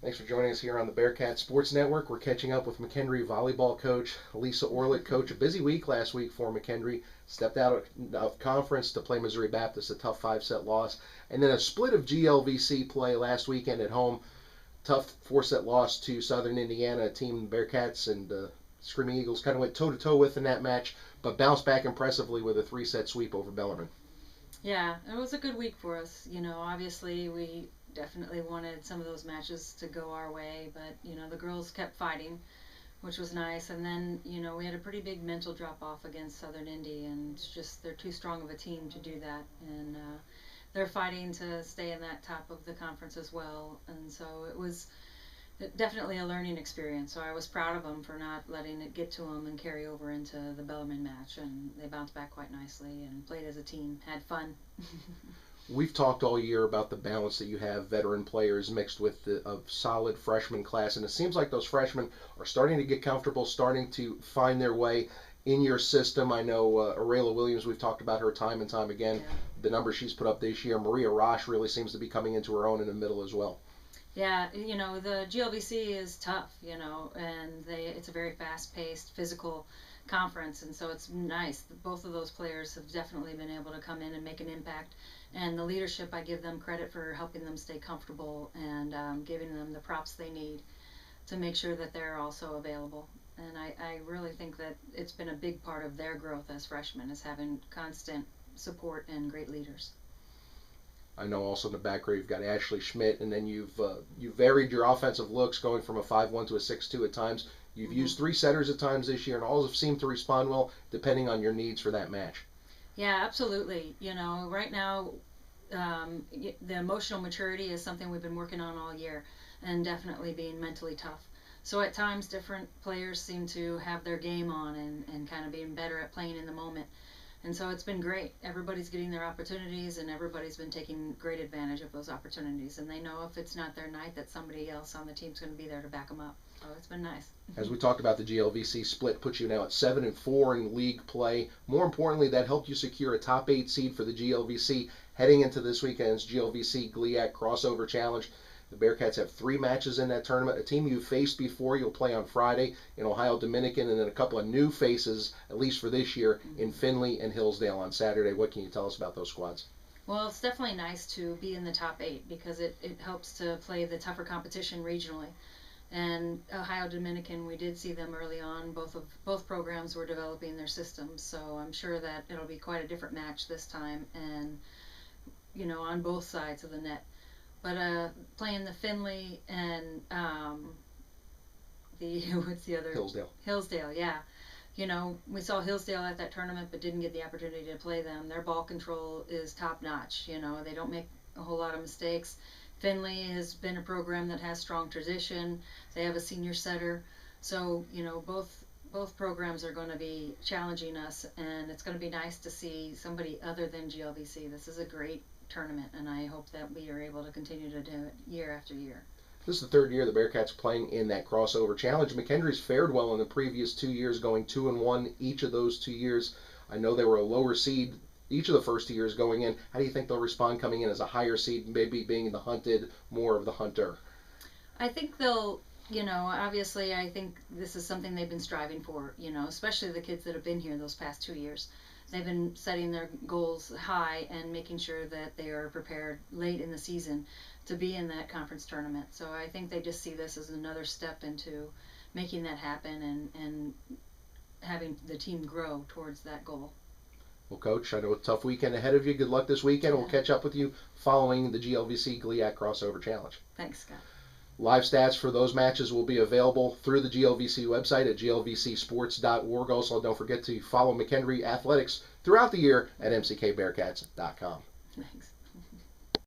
Thanks for joining us here on the Bearcats Sports Network. We're catching up with McKendree volleyball coach Lisa Orlet. Coach, a busy week last week for McKendree. Stepped out of conference to play Missouri Baptist, a tough 5-set loss. And then a split of GLVC play last weekend at home. Tough 4-set loss to Southern Indiana, a team the Bearcats and Screaming Eagles kind of went toe-to-toe with in that match, but bounced back impressively with a 3-set sweep over Bellarmine. Yeah, it was a good week for us. Obviously we definitely wanted some of those matches to go our way, but the girls kept fighting, which was nice. And then we had a pretty big mental drop off against Southern Indy, and it's just they're too strong of a team to do that, and they're fighting to stay in that top of the conference as well. And so it was definitely a learning experience. So I was proud of them for not letting it get to them and carry over into the Bellarmine match, and they bounced back quite nicely and played as a team, had fun. We've talked all year about the balance that you have, veteran players mixed with a solid freshman class, and it seems like those freshmen are starting to get comfortable, starting to find their way in your system. I know Aurelia Williams, we've talked about her time and time again, Yeah. the numbers she's put up this year. Maria Roche really seems to be coming into her own in the middle as well. Yeah, the GLVC is tough, and it's a very fast-paced, physical conference, and so it's nice. Both of those players have definitely been able to come in and make an impact, and the leadership, I give them credit for helping them stay comfortable and giving them the props they need to make sure that they're also available. And I really think that it's been a big part of their growth as freshmen, is having constant support and great leaders. I know also in the back row you've got Ashley Schmidt, and then you've varied your offensive looks, going from a 5-1 to a 6-2 at times. You've used 3 setters at times this year, and all have seemed to respond well depending on your needs for that match. Yeah, absolutely. Right now, the emotional maturity is something we've been working on all year, and definitely being mentally tough. So at times, different players seem to have their game on and kind of being better at playing in the moment. And so it's been great. Everybody's getting their opportunities, and everybody's been taking great advantage of those opportunities. And they know if it's not their night, that somebody else on the team's going to be there to back them up. So it's been nice. As we talked about, the GLVC split puts you now at 7-4 in league play. More importantly, that helped you secure a top 8 seed for the GLVC heading into this weekend's GLVC GLIAC Crossover Challenge. The Bearcats have 3 matches in that tournament. A team you've faced before, you'll play on Friday in Ohio Dominican, and then a couple of new faces, at least for this year, in Findlay and Hillsdale on Saturday. What can you tell us about those squads? Well, it's definitely nice to be in the top 8 because it helps to play the tougher competition regionally. And Ohio Dominican, we did see them early on. Both programs were developing their systems, so I'm sure that it'll be quite a different match this time, and on both sides of the net. But playing the Findlay and what's the other? Hillsdale, yeah. We saw Hillsdale at that tournament, but didn't get the opportunity to play them. Their ball control is top notch. They don't make a whole lot of mistakes. Findlay has been a program that has strong tradition. They have a senior setter, so both programs are going to be challenging us, and it's going to be nice to see somebody other than GLVC. This is a great tournament, and I hope that we are able to continue to do it year after year. This is the 3rd year the Bearcats are playing in that crossover challenge. McKendree's fared well in the previous 2 years, going 2-1 each of those 2 years. I know they were a lower seed each of the first 2 years going in. How do you think they'll respond coming in as a higher seed, maybe being the hunted, more of the hunter? I think they'll, obviously I think this is something they've been striving for, especially the kids that have been here those past 2 years. They've been setting their goals high and making sure that they are prepared late in the season to be in that conference tournament. So I think they just see this as another step into making that happen and having the team grow towards that goal. Well, Coach, I know it's a tough weekend ahead of you. Good luck this weekend. We'll catch up with you following the GLVC GLIAC Crossover Challenge. Thanks, Scott. Live stats for those matches will be available through the GLVC website at glvcsports.org. Also, don't forget to follow McKendree Athletics throughout the year at mckbearcats.com. Thanks.